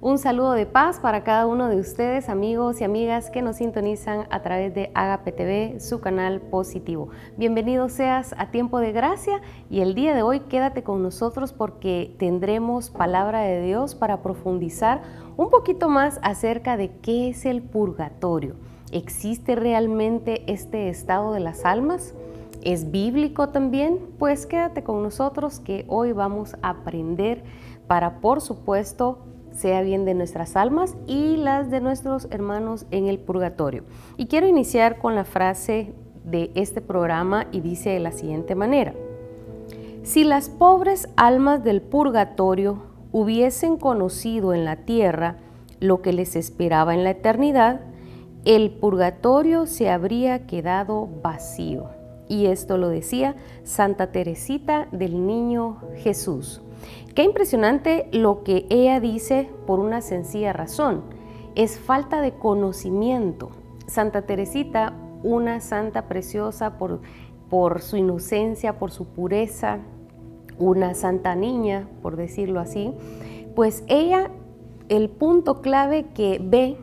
Un saludo de paz para cada uno de ustedes, amigos y amigas que nos sintonizan a través de Agape TV, su canal positivo. Bienvenido seas a Tiempo de Gracia y el día de hoy quédate con nosotros porque tendremos palabra de Dios para profundizar un poquito más acerca de qué es el purgatorio. ¿Existe realmente este estado de las almas? ¿Es bíblico también? Pues quédate con nosotros que hoy vamos a aprender para, por supuesto, sea bien de nuestras almas y las de nuestros hermanos en el purgatorio. Y quiero iniciar con la frase de este programa y dice de la siguiente manera: si las pobres almas del purgatorio hubiesen conocido en la tierra lo que les esperaba en la eternidad, el purgatorio se habría quedado vacío. Y esto lo decía Santa Teresita del Niño Jesús. Qué impresionante lo que ella dice por una sencilla razón: es falta de conocimiento. Santa Teresita, una santa preciosa por su inocencia, por su pureza, una santa niña, por decirlo así, pues ella, el punto clave que ve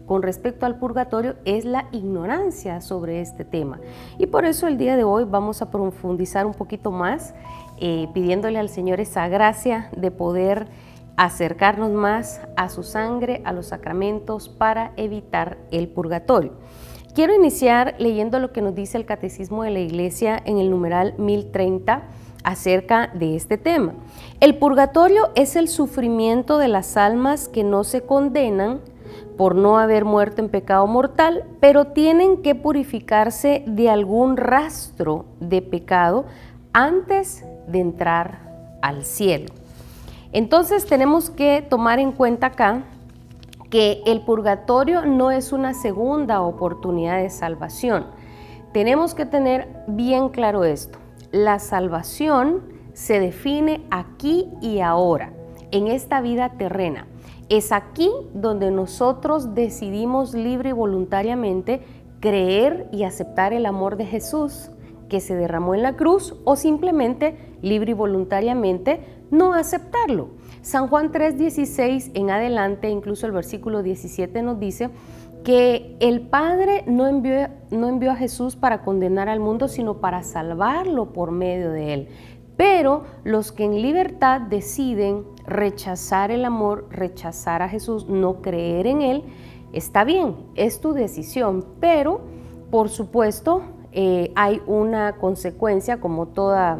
con respecto al purgatorio es la ignorancia sobre este tema. Y por eso el día de hoy vamos a profundizar un poquito más, pidiéndole al Señor esa gracia de poder acercarnos más a su sangre, a los sacramentos, para evitar el purgatorio. Quiero iniciar leyendo lo que nos dice el Catecismo de la Iglesia en el numeral 1030 acerca de este tema. El purgatorio es el sufrimiento de las almas que no se condenan por no haber muerto en pecado mortal, pero tienen que purificarse de algún rastro de pecado antes de entrar al cielo. Entonces tenemos que tomar en cuenta acá que el purgatorio no es una segunda oportunidad de salvación. Tenemos que tener bien claro esto: la salvación se define aquí y ahora, en esta vida terrena. Es aquí donde nosotros decidimos libre y voluntariamente creer y aceptar el amor de Jesús que se derramó en la cruz, o simplemente libre y voluntariamente no aceptarlo. San Juan 3:16 en adelante, incluso el versículo 17 nos dice que el Padre no envió a Jesús para condenar al mundo, sino para salvarlo por medio de él. Pero los que en libertad deciden rechazar el amor, rechazar a Jesús, no creer en él, está bien, es tu decisión, pero por supuesto hay una consecuencia, como toda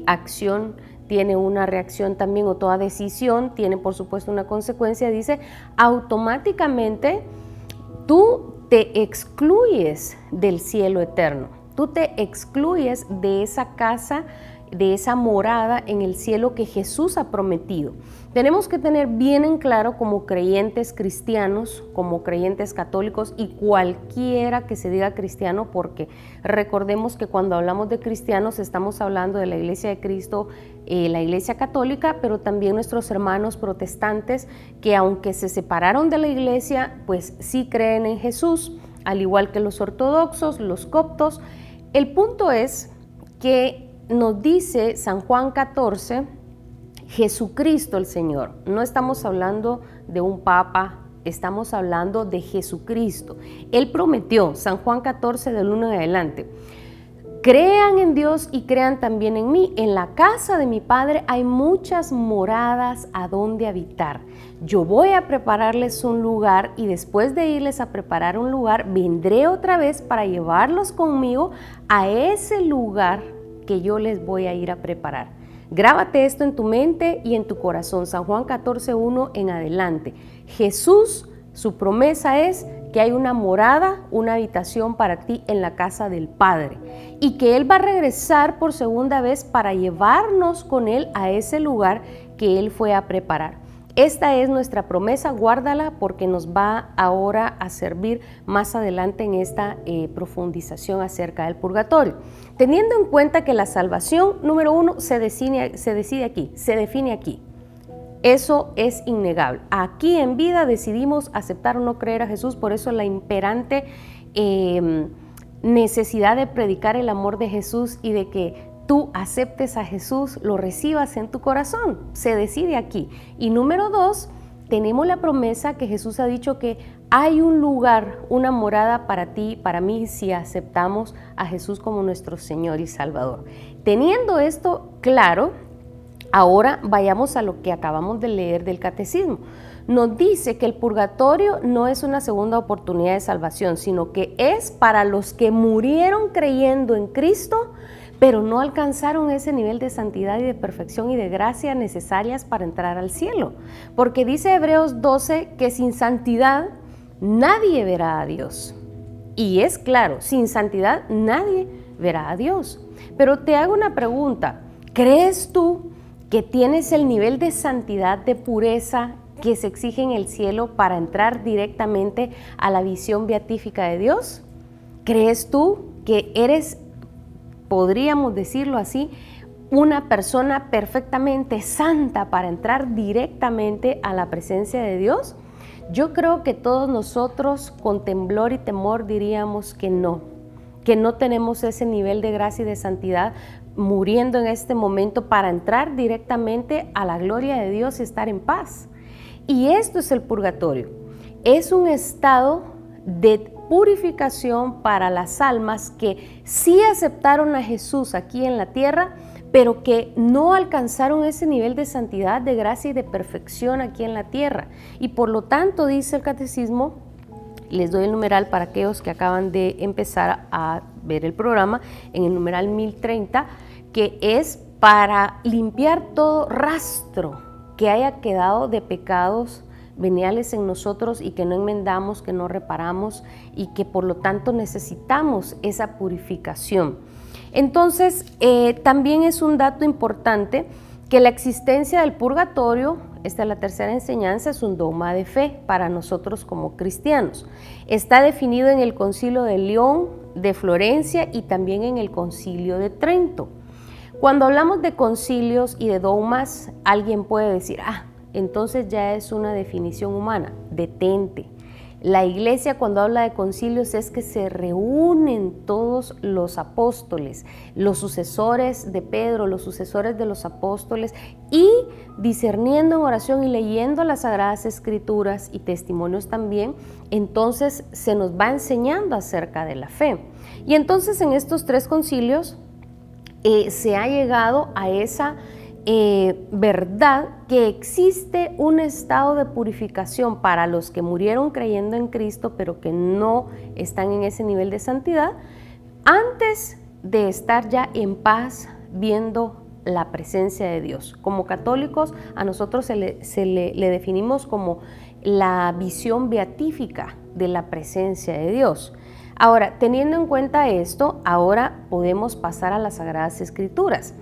acción tiene una reacción también, o toda decisión tiene por supuesto una consecuencia. Dice, automáticamente tú te excluyes del cielo eterno. Tú te excluyes de esa casa, de esa morada en el cielo que Jesús ha prometido. Tenemos que tener bien en claro, como creyentes cristianos, como creyentes católicos y cualquiera que se diga cristiano, porque recordemos que cuando hablamos de cristianos estamos hablando de la Iglesia de Cristo, la Iglesia católica, pero también nuestros hermanos protestantes que, aunque se separaron de la Iglesia, pues sí creen en Jesús, al igual que los ortodoxos, los coptos. El punto es que nos dice San Juan 14, Jesucristo el Señor. No estamos hablando de un papa, estamos hablando de Jesucristo. Él prometió, San Juan 14 del 1 en adelante: crean en Dios y crean también en mí. En la casa de mi Padre hay muchas moradas a donde habitar. Yo voy a prepararles un lugar, y después de irles a preparar un lugar, vendré otra vez para llevarlos conmigo a ese lugar que yo les voy a ir a preparar. Grábate esto en tu mente y en tu corazón. San Juan 14:1 en adelante. Jesús, su promesa es que hay una morada, una habitación para ti en la casa del Padre, y que Él va a regresar por segunda vez para llevarnos con Él a ese lugar que Él fue a preparar. Esta es nuestra promesa, guárdala, porque nos va ahora a servir más adelante en esta profundización acerca del purgatorio. Teniendo en cuenta que la salvación, número uno, se define aquí. Eso es innegable. Aquí en vida decidimos aceptar o no creer a Jesús, por eso la imperante necesidad de predicar el amor de Jesús y de que tú aceptes a Jesús, lo recibas en tu corazón. Se decide aquí. Y número dos, tenemos la promesa que Jesús ha dicho que hay un lugar, una morada para ti, para mí, si aceptamos a Jesús como nuestro Señor y Salvador. Teniendo esto claro, ahora vayamos a lo que acabamos de leer del Catecismo. Nos dice que el purgatorio no es una segunda oportunidad de salvación, sino que es para los que murieron creyendo en Cristo, pero no alcanzaron ese nivel de santidad y de perfección y de gracia necesarias para entrar al cielo. Porque dice Hebreos 12 que sin santidad nadie verá a Dios. Y es claro, sin santidad nadie verá a Dios. Pero te hago una pregunta, ¿crees tú que tienes el nivel de santidad, de pureza que se exige en el cielo para entrar directamente a la visión beatífica de Dios? ¿Crees tú que eres, podríamos decirlo así, una persona perfectamente santa para entrar directamente a la presencia de Dios? Yo creo que todos nosotros con temblor y temor diríamos que no tenemos ese nivel de gracia y de santidad muriendo en este momento para entrar directamente a la gloria de Dios y estar en paz. Y esto es el purgatorio. Es un estado de purificación para las almas que sí aceptaron a Jesús aquí en la tierra, pero que no alcanzaron ese nivel de santidad, de gracia y de perfección aquí en la tierra. Y por lo tanto, dice el Catecismo, les doy el numeral para aquellos que acaban de empezar a ver el programa, en el numeral 1030, que es para limpiar todo rastro que haya quedado de pecados veniales en nosotros y que no enmendamos, que no reparamos y que por lo tanto necesitamos esa purificación. Entonces, también es un dato importante que la existencia del purgatorio, esta es la tercera enseñanza, es un dogma de fe para nosotros como cristianos. Está definido en el Concilio de León, de Florencia y también en el Concilio de Trento. Cuando hablamos de concilios y de dogmas, alguien puede decir, entonces ya es una definición humana. Detente. La iglesia cuando habla de concilios es que se reúnen todos los apóstoles, los sucesores de Pedro, los sucesores de los apóstoles y discerniendo en oración y leyendo las Sagradas Escrituras y testimonios también, entonces se nos va enseñando acerca de la fe. Y entonces en estos tres concilios se ha llegado a esa verdad que existe un estado de purificación para los que murieron creyendo en Cristo, pero que no están en ese nivel de santidad, antes de estar ya en paz viendo la presencia de Dios. Como católicos, a nosotros le definimos como la visión beatífica de la presencia de Dios. Ahora, teniendo en cuenta esto, ahora podemos pasar a las Sagradas Escrituras.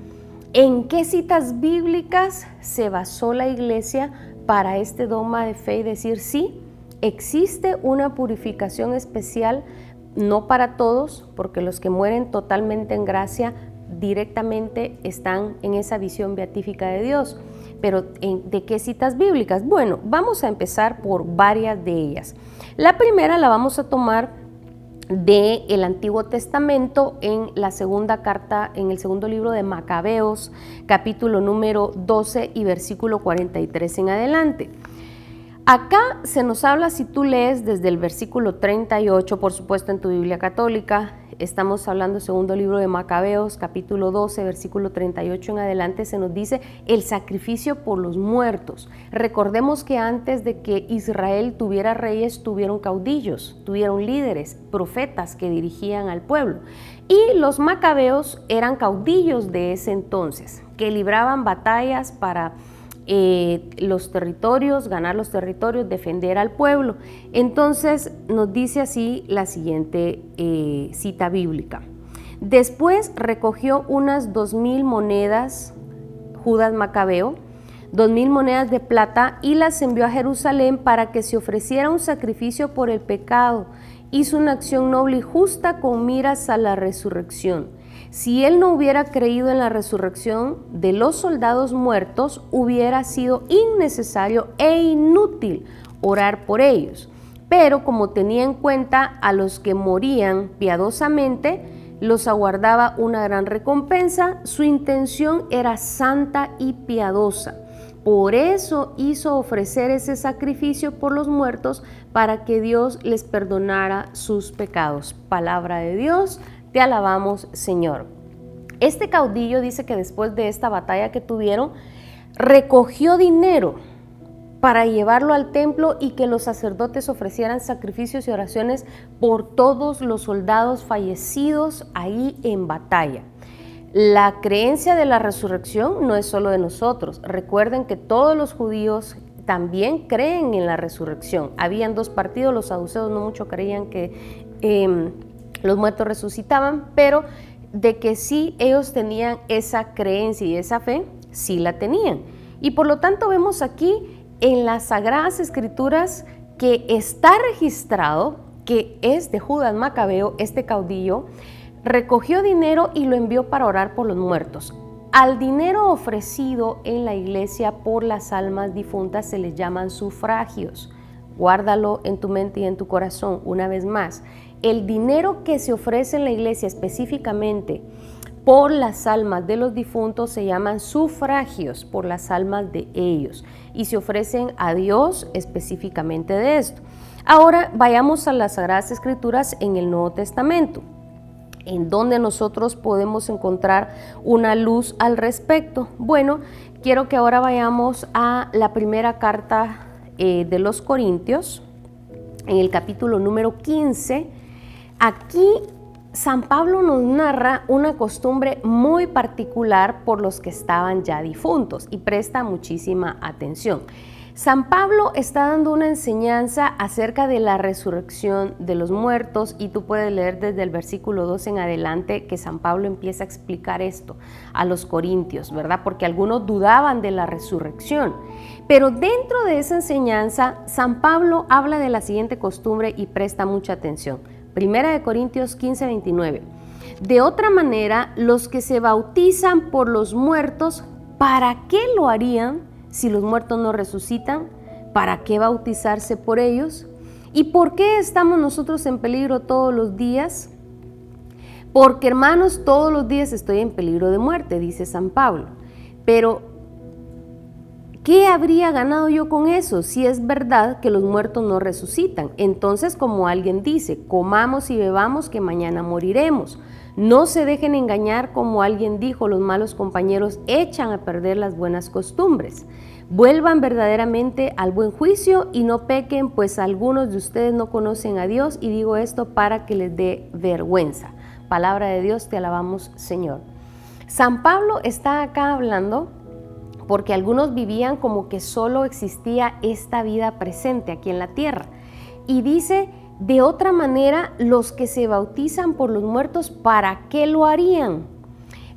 ¿En qué citas bíblicas se basó la Iglesia para este dogma de fe y decir sí, existe una purificación especial, no para todos, porque los que mueren totalmente en gracia directamente están en esa visión beatífica de Dios? Pero ¿de qué citas bíblicas? Bueno, vamos a empezar por varias de ellas. La primera la vamos a tomar del Antiguo Testamento en la segunda carta, en el segundo libro de Macabeos, capítulo número 12 y versículo 43 en adelante. Acá se nos habla, si tú lees desde el versículo 38, por supuesto en tu Biblia católica, estamos hablando segundo libro de Macabeos, capítulo 12, versículo 38 en adelante, se nos dice el sacrificio por los muertos. Recordemos que antes de que Israel tuviera reyes, tuvieron caudillos, tuvieron líderes, profetas que dirigían al pueblo. Y los macabeos eran caudillos de ese entonces, que libraban batallas para los territorios, ganar los territorios, defender al pueblo. Entonces nos dice así la siguiente cita bíblica. Después recogió unas 2000 monedas, Judas Macabeo, 2000 monedas de plata y las envió a Jerusalén para que se ofreciera un sacrificio por el pecado. Hizo una acción noble y justa con miras a la resurrección. Si él no hubiera creído en la resurrección de los soldados muertos, hubiera sido innecesario e inútil orar por ellos. Pero como tenía en cuenta a los que morían piadosamente, los aguardaba una gran recompensa. Su intención era santa y piadosa. Por eso hizo ofrecer ese sacrificio por los muertos para que Dios les perdonara sus pecados. Palabra de Dios, te alabamos, Señor. Este caudillo dice que después de esta batalla que tuvieron, recogió dinero para llevarlo al templo y que los sacerdotes ofrecieran sacrificios y oraciones por todos los soldados fallecidos ahí en batalla. La creencia de la resurrección no es solo de nosotros. Recuerden que todos los judíos también creen en la resurrección. Habían dos partidos, los saduceos no mucho creían que los muertos resucitaban, pero de que sí ellos tenían esa creencia y esa fe, sí la tenían. Y por lo tanto vemos aquí en las Sagradas Escrituras que está registrado que es de Judas Macabeo, este caudillo, recogió dinero y lo envió para orar por los muertos. Al dinero ofrecido en la iglesia por las almas difuntas se les llaman sufragios. Guárdalo en tu mente y en tu corazón una vez más. El dinero que se ofrece en la iglesia específicamente por las almas de los difuntos se llaman sufragios por las almas de ellos y se ofrecen a Dios específicamente de esto. Ahora vayamos a las Sagradas Escrituras en el Nuevo Testamento, en donde nosotros podemos encontrar una luz al respecto. Bueno, quiero que ahora vayamos a la primera carta de los Corintios, en el capítulo número 15. Aquí San Pablo nos narra una costumbre muy particular por los que estaban ya difuntos y presta muchísima atención. San Pablo está dando una enseñanza acerca de la resurrección de los muertos y tú puedes leer desde el versículo 2 en adelante que San Pablo empieza a explicar esto a los corintios, ¿verdad? Porque algunos dudaban de la resurrección. Pero dentro de esa enseñanza, San Pablo habla de la siguiente costumbre y presta mucha atención. Primera de Corintios 15, 29. De otra manera, los que se bautizan por los muertos, ¿para qué lo harían si los muertos no resucitan? ¿Para qué bautizarse por ellos? ¿Y por qué estamos nosotros en peligro todos los días? Porque, hermanos, todos los días estoy en peligro de muerte, dice San Pablo. Pero ¿qué habría ganado yo con eso si es verdad que los muertos no resucitan? Entonces, como alguien dice, comamos y bebamos que mañana moriremos. No se dejen engañar, como alguien dijo, los malos compañeros echan a perder las buenas costumbres. Vuelvan verdaderamente al buen juicio y no pequen, pues algunos de ustedes no conocen a Dios, y digo esto para que les dé vergüenza. Palabra de Dios, te alabamos, Señor. San Pablo está acá hablando porque algunos vivían como que solo existía esta vida presente aquí en la tierra. Y dice, de otra manera, los que se bautizan por los muertos, ¿para qué lo harían?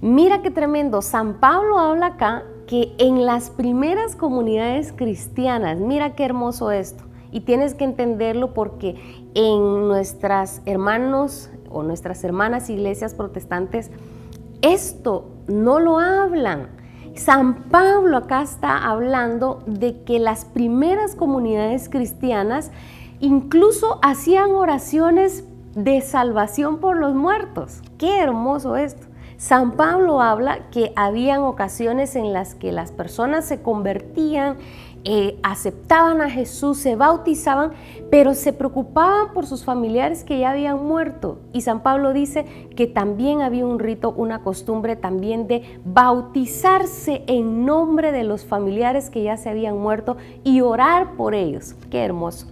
Mira qué tremendo. San Pablo habla acá que en las primeras comunidades cristianas, mira qué hermoso esto. Y tienes que entenderlo porque en nuestras hermanos o nuestras hermanas iglesias protestantes, esto no lo hablan. San Pablo acá está hablando de que las primeras comunidades cristianas incluso hacían oraciones de salvación por los muertos. ¡Qué hermoso esto! San Pablo habla que habían ocasiones en las que las personas se convertían, aceptaban a Jesús, se bautizaban, pero se preocupaban por sus familiares que ya habían muerto. Y San Pablo dice que también había un rito, una costumbre también de bautizarse en nombre de los familiares que ya se habían muerto y orar por ellos. ¡Qué hermoso!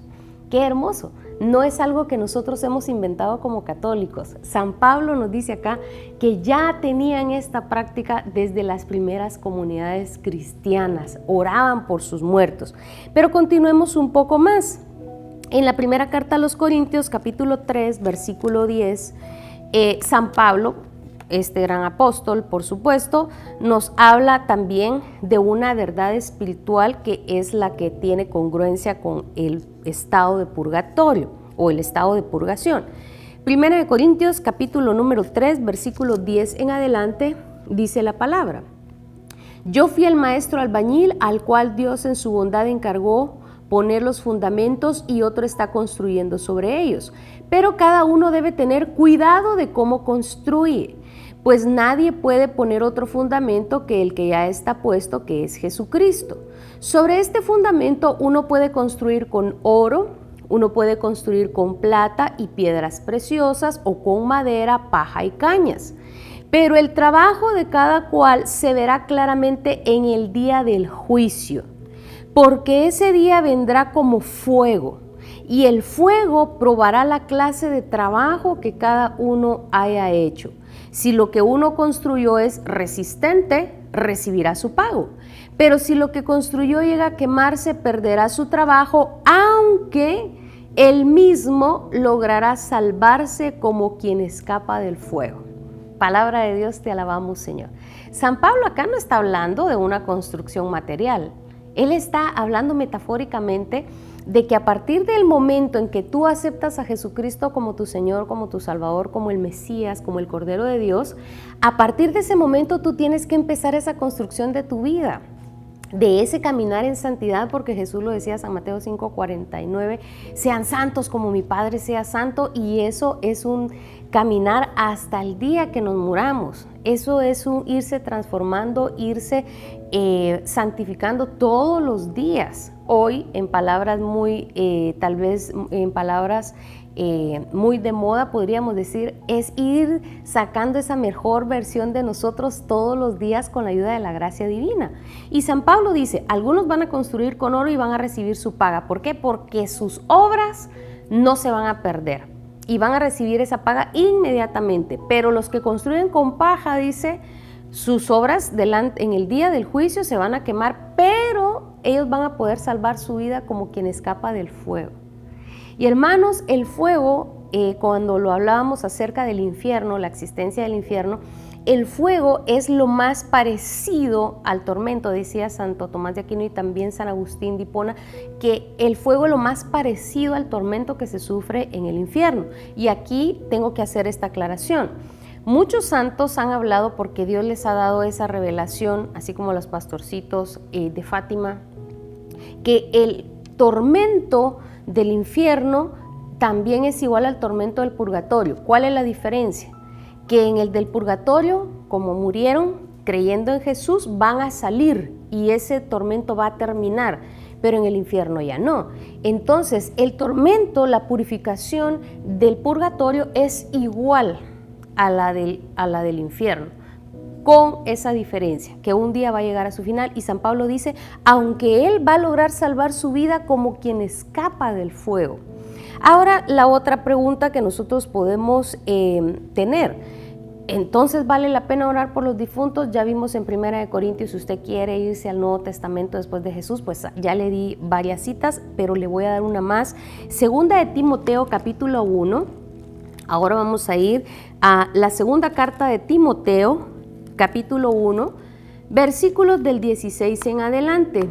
¡Qué hermoso! No es algo que nosotros hemos inventado como católicos. San Pablo nos dice acá que ya tenían esta práctica desde las primeras comunidades cristianas, oraban por sus muertos. Pero continuemos un poco más. En la primera carta a los Corintios, capítulo 3, versículo 10, San Pablo, este gran apóstol, por supuesto, nos habla también de una verdad espiritual que es la que tiene congruencia con el estado de purgatorio o el estado de purgación. Primera de Corintios, capítulo número 3, versículo 10 en adelante, dice la palabra: Yo fui el maestro albañil al cual Dios en su bondad encargó poner los fundamentos y otro está construyendo sobre ellos. Pero cada uno debe tener cuidado de cómo construye, pues nadie puede poner otro fundamento que el que ya está puesto, que es Jesucristo. Sobre este fundamento uno puede construir con oro, uno puede construir con plata y piedras preciosas o con madera, paja y cañas. Pero el trabajo de cada cual se verá claramente en el día del juicio, porque ese día vendrá como fuego, y el fuego probará la clase de trabajo que cada uno haya hecho. Si lo que uno construyó es resistente, recibirá su pago. Pero si lo que construyó llega a quemarse, perderá su trabajo, aunque él mismo logrará salvarse como quien escapa del fuego. Palabra de Dios, te alabamos, Señor. San Pablo acá no está hablando de una construcción material. Él está hablando metafóricamente de que a partir del momento en que tú aceptas a Jesucristo como tu Señor, como tu Salvador, como el Mesías, como el Cordero de Dios, a partir de ese momento tú tienes que empezar esa construcción de tu vida, de ese caminar en santidad, porque Jesús lo decía, San Mateo 5:49, sean santos como mi Padre sea santo, y eso es un caminar hasta el día que nos muramos. Eso es un irse transformando, irse santificando todos los días. Hoy, en palabras muy, tal vez en palabras muy de moda, podríamos decir, es ir sacando esa mejor versión de nosotros todos los días con la ayuda de la gracia divina. Y San Pablo dice, algunos van a construir con oro y van a recibir su paga. ¿Por qué? Porque sus obras no se van a perder y van a recibir esa paga inmediatamente. Pero los que construyen con paja, dice, sus obras en el día del juicio se van a quemar, pero ellos van a poder salvar su vida como quien escapa del fuego. Y hermanos, el fuego, cuando lo hablábamos acerca del infierno, la existencia del infierno, el fuego es lo más parecido al tormento, decía Santo Tomás de Aquino y también San Agustín de Hipona, que el fuego es lo más parecido al tormento que se sufre en el infierno. Y aquí tengo que hacer esta aclaración. Muchos santos han hablado porque Dios les ha dado esa revelación, así como los pastorcitos de Fátima, que el tormento del infierno también es igual al tormento del purgatorio. ¿Cuál es la diferencia? Que en el del purgatorio, como murieron creyendo en Jesús, van a salir y ese tormento va a terminar, pero en el infierno ya no. Entonces, el tormento, la purificación del purgatorio es igual a la del infierno, con esa diferencia, que un día va a llegar a su final. Y San Pablo dice, aunque él va a lograr salvar su vida como quien escapa del fuego. Ahora, la otra pregunta que nosotros podemos tener, entonces, ¿vale la pena orar por los difuntos? Ya vimos en 1 Corintios, si usted quiere irse al Nuevo Testamento después de Jesús, pues ya le di varias citas, pero le voy a dar una más. Segunda de Timoteo, capítulo 1. Ahora vamos a ir a la segunda carta de Timoteo, capítulo 1, versículos del 16 en adelante.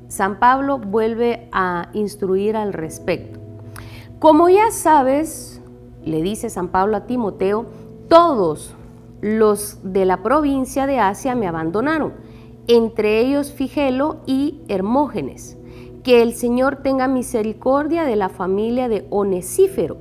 San Pablo vuelve a instruir al respecto. Como ya sabes, le dice San Pablo a Timoteo, todos los de la provincia de Asia me abandonaron, entre ellos Figelo y Hermógenes. Que el Señor tenga misericordia de la familia de Onesífero,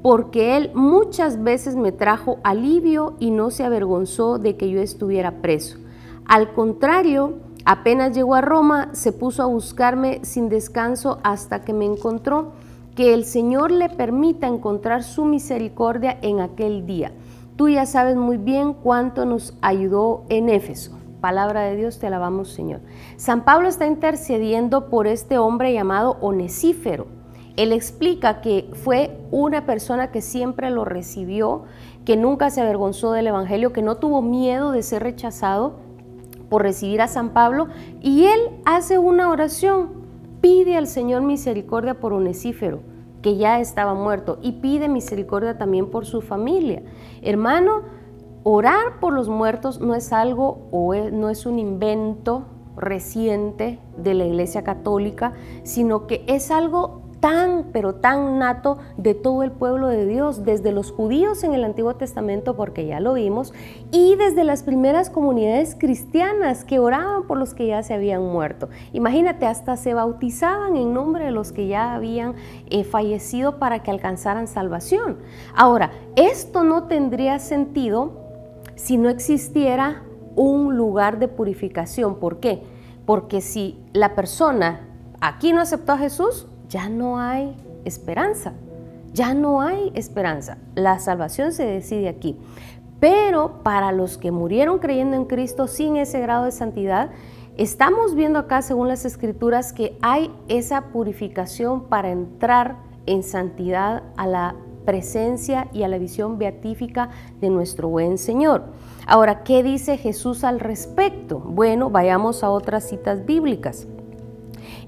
porque él muchas veces me trajo alivio y no se avergonzó de que yo estuviera preso. Al contrario, apenas llegó a Roma, se puso a buscarme sin descanso hasta que me encontró. Que el Señor le permita encontrar su misericordia en aquel día. Tú ya sabes muy bien cuánto nos ayudó en Éfeso. Palabra de Dios, te alabamos, Señor. San Pablo está intercediendo por este hombre llamado Onesífero. Él explica que fue una persona que siempre lo recibió, que nunca se avergonzó del Evangelio, que no tuvo miedo de ser rechazado por recibir a San Pablo, y él hace una oración, pide al Señor misericordia por Onesífero, que ya estaba muerto, y pide misericordia también por su familia. Hermano, orar por los muertos no es algo no es un invento reciente de la Iglesia Católica, sino que es algo pero tan nato de todo el pueblo de Dios, desde los judíos en el Antiguo Testamento, porque ya lo vimos, y desde las primeras comunidades cristianas que oraban por los que ya se habían muerto. Imagínate, hasta se bautizaban en nombre de los que ya habían fallecido para que alcanzaran salvación. Ahora, esto no tendría sentido si no existiera un lugar de purificación. ¿Por qué? porque si la persona aquí no aceptó a Jesús, ya no hay esperanza, ya no hay esperanza. La salvación se decide aquí. Pero para los que murieron creyendo en Cristo sin ese grado de santidad, estamos viendo acá, según las Escrituras, que hay esa purificación para entrar en santidad a la presencia y a la visión beatífica de nuestro buen Señor. Ahora, ¿qué dice Jesús al respecto? Bueno, vayamos a otras citas bíblicas.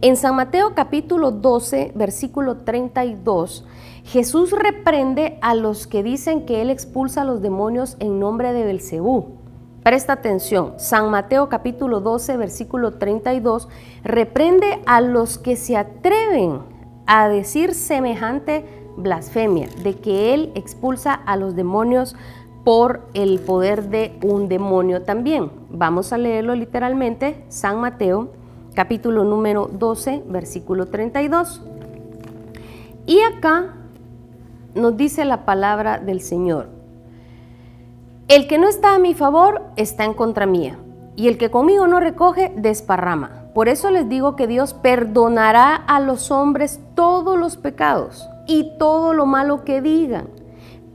En San Mateo capítulo 12, versículo 32, Jesús reprende a los que dicen que Él expulsa a los demonios en nombre de Belcebú. Presta atención, San Mateo capítulo 12, versículo 32, reprende a los que se atreven a decir semejante blasfemia, de que Él expulsa a los demonios por el poder de un demonio también. Vamos a leerlo literalmente, San Mateo capítulo número 12, versículo 32. Y acá nos dice la palabra del Señor: el que no está a mi favor está en contra mía, y el que conmigo no recoge, desparrama. Por eso les digo que Dios perdonará a los hombres todos los pecados y todo lo malo que digan,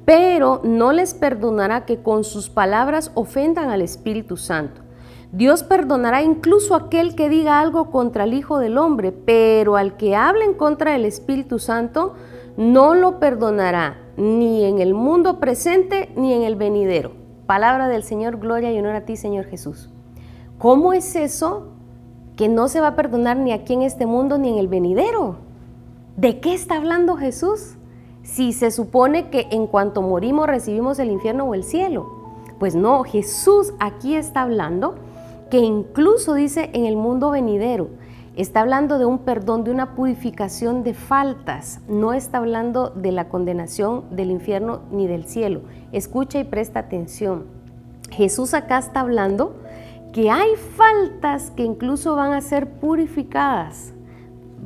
pero no les perdonará que con sus palabras ofendan al Espíritu Santo. Dios perdonará incluso a aquel que diga algo contra el Hijo del Hombre, pero al que hable en contra del Espíritu Santo no lo perdonará, ni en el mundo presente ni en el venidero. Palabra del Señor, gloria y honor a ti, Señor Jesús. ¿Cómo es eso que no se va a perdonar ni aquí en este mundo ni en el venidero? ¿De qué está hablando Jesús? Si se supone que en cuanto morimos recibimos el infierno o el cielo. Pues no, Jesús aquí está hablando que incluso dice en el mundo venidero. Está hablando de un perdón, de una purificación de faltas. No está hablando de la condenación del infierno ni del cielo. Escucha y presta atención. Jesús acá está hablando que hay faltas que incluso van a ser purificadas,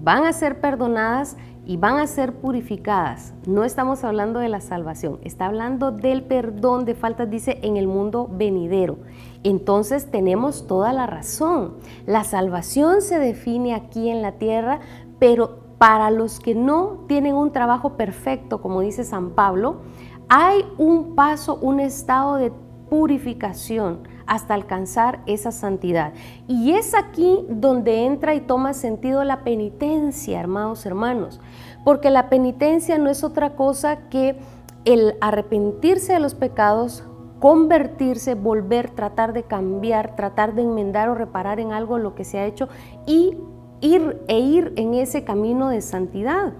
van a ser perdonadas y van a ser purificadas. No estamos hablando de la salvación, está hablando del perdón de faltas, dice, en el mundo venidero. Entonces tenemos toda la razón. La salvación se define aquí en la tierra, pero para los que no tienen un trabajo perfecto, como dice San Pablo, hay un paso, un estado de purificación hasta alcanzar esa santidad. Y es aquí donde entra y toma sentido la penitencia, hermanos, porque la penitencia no es otra cosa que el arrepentirse de los pecados, convertirse, volver, tratar de cambiar, tratar de enmendar o reparar en algo lo que se ha hecho y ir en ese camino de santidad.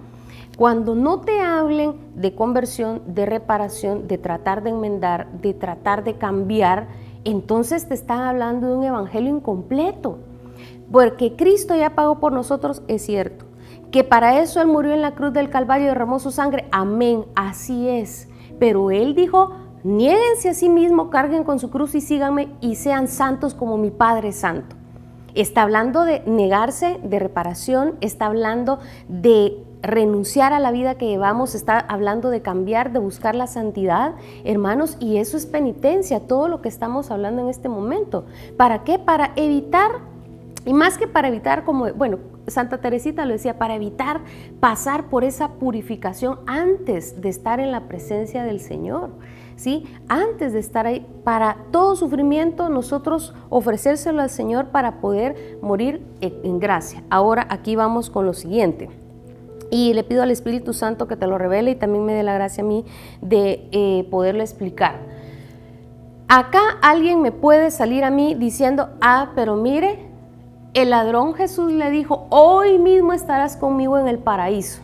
Cuando no te hablen de conversión, de reparación, de tratar de enmendar, de tratar de cambiar, entonces te están hablando de un evangelio incompleto. Porque Cristo ya pagó por nosotros, es cierto. Que para eso Él murió en la cruz del Calvario y derramó su sangre, amén, así es. Pero Él dijo: niéguense a sí mismo, carguen con su cruz y síganme y sean santos como mi Padre es santo. Está hablando de negarse, de reparación, está hablando de renunciar a la vida que llevamos, está hablando de cambiar, de buscar la santidad, hermanos, y eso es penitencia, todo lo que estamos hablando en este momento. ¿Para qué? Para evitar, y más que para evitar, como, bueno, Santa Teresita lo decía, para evitar pasar por esa purificación antes de estar en la presencia del Señor, ¿sí? Antes de estar ahí, para todo sufrimiento, nosotros ofrecérselo al Señor para poder morir en gracia. Ahora aquí vamos con lo siguiente. Y le pido al Espíritu Santo que te lo revele y también me dé la gracia a mí de poderlo explicar. Acá alguien me puede salir a mí diciendo: pero mire, el ladrón Jesús le dijo: hoy mismo estarás conmigo en el paraíso.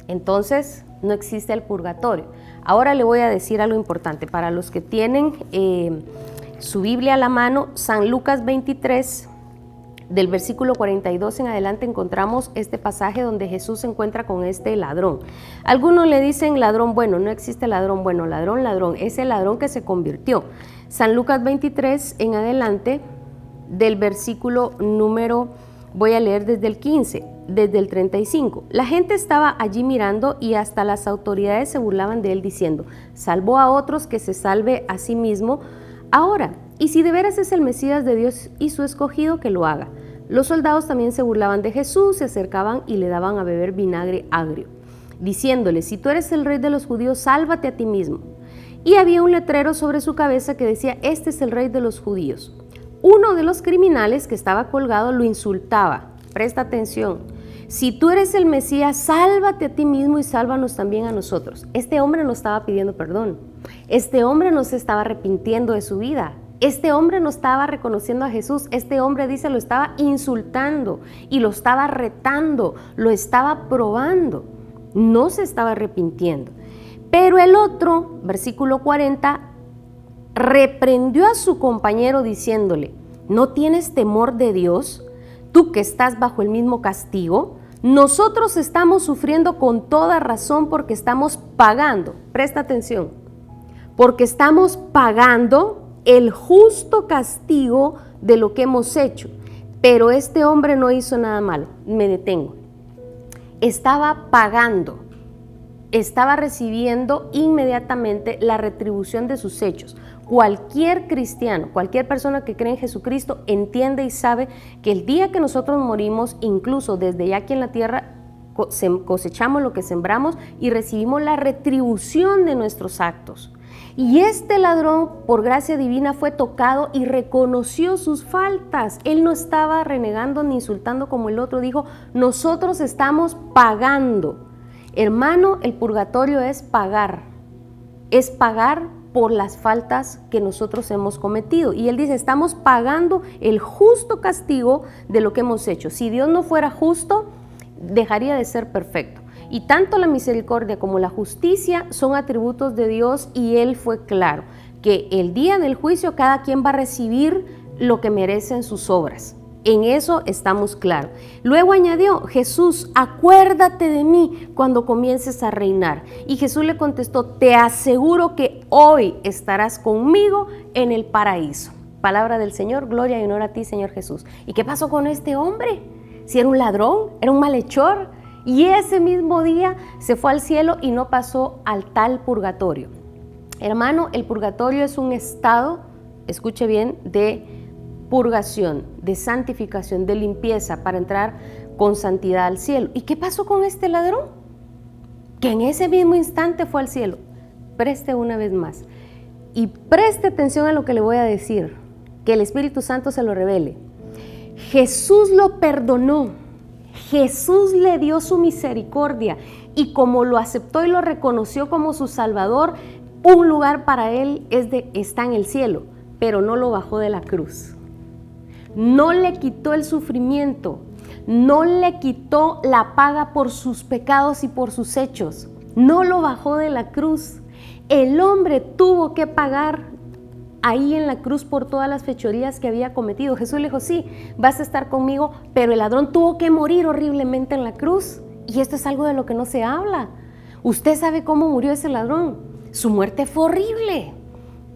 Entonces no existe el purgatorio. Ahora le voy a decir algo importante para los que tienen su Biblia a la mano. San Lucas 23, del versículo 42 en adelante, encontramos este pasaje donde Jesús se encuentra con este ladrón. Algunos le dicen ladrón bueno, no existe ladrón bueno, ladrón, es el ladrón que se convirtió. San Lucas 23 en adelante, del versículo número, voy a leer desde el 15, desde el 35. La gente estaba allí mirando y hasta las autoridades se burlaban de él diciendo: salvó a otros, que se salve a sí mismo ahora. Y si de veras es el Mesías de Dios y su escogido, que lo haga. Los soldados también se burlaban de Jesús, se acercaban y le daban a beber vinagre agrio, diciéndole: si tú eres el rey de los judíos, sálvate a ti mismo. Y había un letrero sobre su cabeza que decía: este es el rey de los judíos. Uno de los criminales que estaba colgado lo insultaba. Presta atención: si tú eres el Mesías, sálvate a ti mismo y sálvanos también a nosotros. Este hombre no estaba pidiendo perdón. Este hombre no se estaba arrepintiendo de su vida. Este hombre no estaba reconociendo a Jesús. Este hombre, dice, lo estaba insultando y lo estaba retando, lo estaba probando. No se estaba arrepintiendo. Pero el otro, versículo 40, reprendió a su compañero diciéndole: ¿no tienes temor de Dios, tú que estás bajo el mismo castigo? Nosotros estamos sufriendo con toda razón porque estamos pagando, presta atención, porque estamos pagando el justo castigo de lo que hemos hecho. Pero este hombre no hizo nada malo. Me detengo. Estaba pagando. Estaba recibiendo inmediatamente la retribución de sus hechos. Cualquier cristiano, cualquier persona que cree en Jesucristo entiende y sabe que el día que nosotros morimos, incluso desde ya aquí en la tierra, cosechamos lo que sembramos y recibimos la retribución de nuestros actos. Y este ladrón, por gracia divina, fue tocado y reconoció sus faltas. Él no estaba renegando ni insultando como el otro. Dijo: nosotros estamos pagando. Hermano, el purgatorio es pagar por las faltas que nosotros hemos cometido. Y él dice: estamos pagando el justo castigo de lo que hemos hecho. Si Dios no fuera justo, dejaría de ser perfecto. Y tanto la misericordia como la justicia son atributos de Dios, y él fue claro que el día del juicio cada quien va a recibir lo que merecen sus obras. En eso estamos claros. Luego añadió: Jesús, acuérdate de mí cuando comiences a reinar. Y Jesús le contestó: te aseguro que hoy estarás conmigo en el paraíso. Palabra del Señor, gloria y honor a ti, Señor Jesús. ¿Y qué pasó con este hombre? Si era un ladrón, era un malhechor, y ese mismo día se fue al cielo y no pasó al tal purgatorio. Hermano, el purgatorio es un estado, escuche bien, de purgación, de santificación, de limpieza para entrar con santidad al cielo. ¿Y qué pasó con este ladrón? Que en ese mismo instante fue al cielo. Preste una vez más y preste atención a lo que le voy a decir, que el Espíritu Santo se lo revele. Jesús lo perdonó, Jesús le dio su misericordia, y como lo aceptó y lo reconoció como su Salvador, un lugar para él está en el cielo, pero no lo bajó de la cruz. No le quitó el sufrimiento, no le quitó la paga por sus pecados y por sus hechos, no lo bajó de la cruz. El hombre tuvo que pagar ahí en la cruz por todas las fechorías que había cometido. Jesús le dijo: sí, vas a estar conmigo, pero el ladrón tuvo que morir horriblemente en la cruz. Y esto es algo de lo que no se habla. Usted sabe cómo murió ese ladrón. Su muerte fue horrible.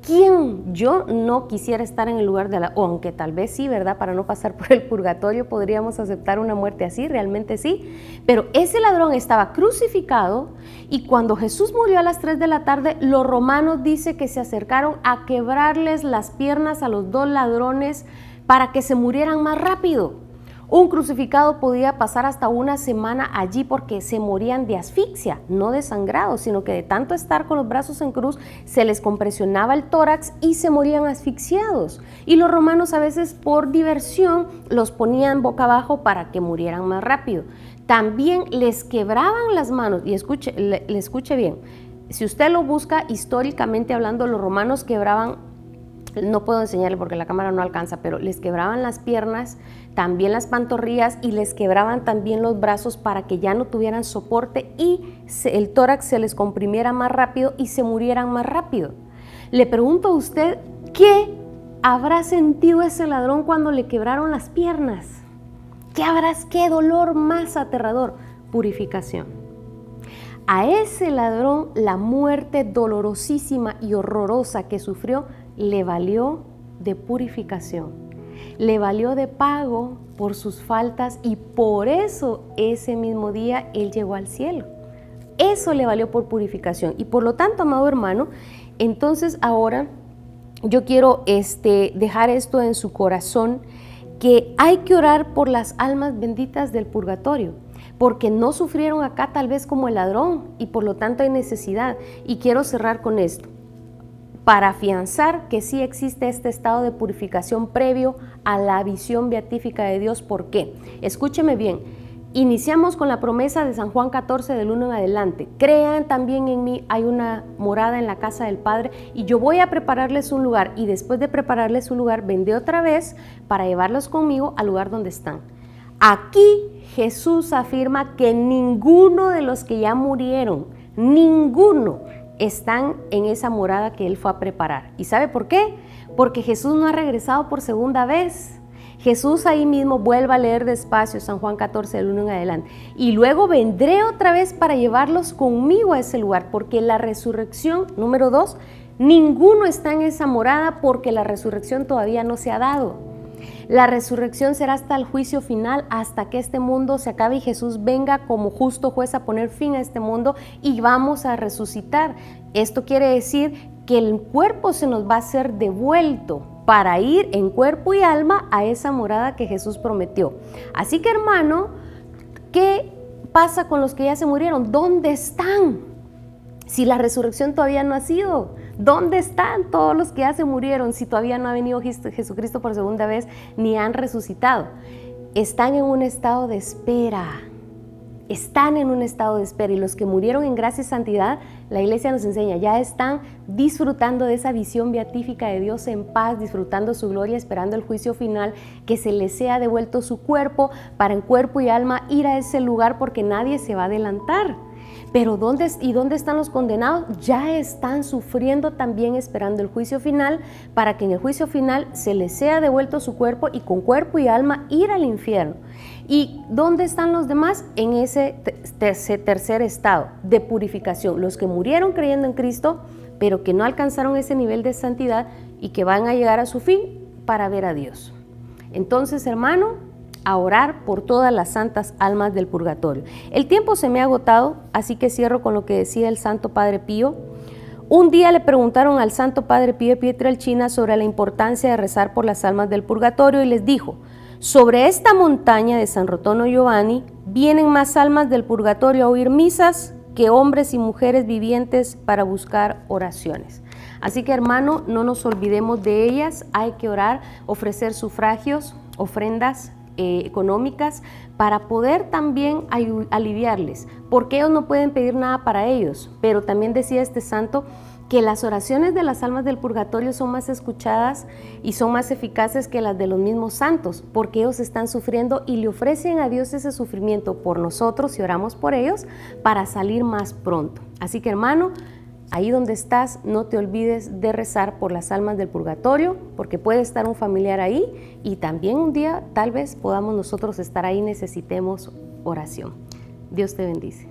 ¿Quién? Yo no quisiera estar en el lugar o aunque tal vez sí, ¿verdad? Para no pasar por el purgatorio podríamos aceptar una muerte así, realmente sí. Pero ese ladrón estaba crucificado, y cuando Jesús murió a las 3 de la tarde, los romanos dice que se acercaron a quebrarles las piernas a los dos ladrones para que se murieran más rápido. Un crucificado podía pasar hasta una semana allí porque se morían de asfixia, no de sangrado, sino que de tanto estar con los brazos en cruz se les compresionaba el tórax y se morían asfixiados. Y los romanos a veces por diversión los ponían boca abajo para que murieran más rápido. También les quebraban las manos, y le escuche bien, si usted lo busca históricamente hablando, los romanos quebraban, no puedo enseñarle porque la cámara no alcanza, pero les quebraban las piernas, también las pantorrillas, y les quebraban también los brazos para que ya no tuvieran soporte y el tórax se les comprimiera más rápido y se murieran más rápido. Le pregunto a usted, ¿qué habrá sentido ese ladrón cuando le quebraron las piernas? ¿Qué dolor más aterrador? Purificación. A ese ladrón la muerte dolorosísima y horrorosa que sufrió le valió de purificación, le valió de pago por sus faltas, y por eso ese mismo día él llegó al cielo. Eso le valió por purificación. Y por lo tanto, amado hermano, entonces ahora yo quiero dejar esto en su corazón. que hay que orar por las almas benditas del purgatorio, porque no sufrieron acá tal vez como el ladrón y por lo tanto hay necesidad. Y quiero cerrar con esto, para afianzar que sí existe este estado de purificación previo a la visión beatífica de Dios. ¿Por qué? Escúcheme bien. Iniciamos con la promesa de San Juan 14 del 1 en adelante. Crean también en mí, hay una morada en la casa del Padre y yo voy a prepararles un lugar, y después de prepararles un lugar vendré otra vez para llevarlos conmigo al lugar donde están. Aquí Jesús afirma que ninguno de los que ya murieron, ninguno, están en esa morada que Él fue a preparar. ¿Y sabe por qué? Porque Jesús no ha regresado por segunda vez. Jesús ahí mismo, vuelve a leer despacio San Juan 14 del 1 en adelante, y luego vendré otra vez para llevarlos conmigo a ese lugar, porque la resurrección, número 2, ninguno está en esa morada porque la resurrección todavía no se ha dado. La resurrección será hasta el juicio final, hasta que este mundo se acabe y Jesús venga como justo juez a poner fin a este mundo y vamos a resucitar. Esto quiere decir que el cuerpo se nos va a ser devuelto para ir en cuerpo y alma a esa morada que Jesús prometió. Así que, hermano, ¿qué pasa con los que ya se murieron? ¿Dónde están? Si la resurrección todavía no ha sido, ¿dónde están todos los que ya se murieron si todavía no ha venido Jesucristo por segunda vez ni han resucitado? Están en un estado de espera. Están en un estado de espera, y los que murieron en gracia y santidad, la iglesia nos enseña, ya están disfrutando de esa visión beatífica de Dios en paz, disfrutando su gloria, esperando el juicio final, que se les sea devuelto su cuerpo para en cuerpo y alma ir a ese lugar, porque nadie se va a adelantar. Pero ¿dónde están los condenados? Ya están sufriendo también, esperando el juicio final, para que en el juicio final se les sea devuelto su cuerpo y con cuerpo y alma ir al infierno. ¿Y dónde están los demás? En ese tercer estado de purificación, los que murieron creyendo en Cristo, pero que no alcanzaron ese nivel de santidad y que van a llegar a su fin para ver a Dios. Entonces, hermano, a orar por todas las santas almas del purgatorio. El tiempo se me ha agotado, así que cierro con lo que decía el Santo Padre Pío. Un día le preguntaron al Santo Padre Pío de Pietrelcina sobre la importancia de rezar por las almas del purgatorio y les dijo: sobre esta montaña de San Rotono Giovanni vienen más almas del purgatorio a oír misas que hombres y mujeres vivientes para buscar oraciones. Así que, hermano, no nos olvidemos de ellas, hay que orar, ofrecer sufragios, ofrendas económicas para poder también aliviarles, porque ellos no pueden pedir nada para ellos. Pero también decía este santo que las oraciones de las almas del purgatorio son más escuchadas y son más eficaces que las de los mismos santos, porque ellos están sufriendo y le ofrecen a Dios ese sufrimiento por nosotros y oramos por ellos para salir más pronto. Así que, hermano, ahí donde estás, no te olvides de rezar por las almas del purgatorio, porque puede estar un familiar ahí y también un día tal vez podamos nosotros estar ahí, necesitemos oración. Dios te bendice.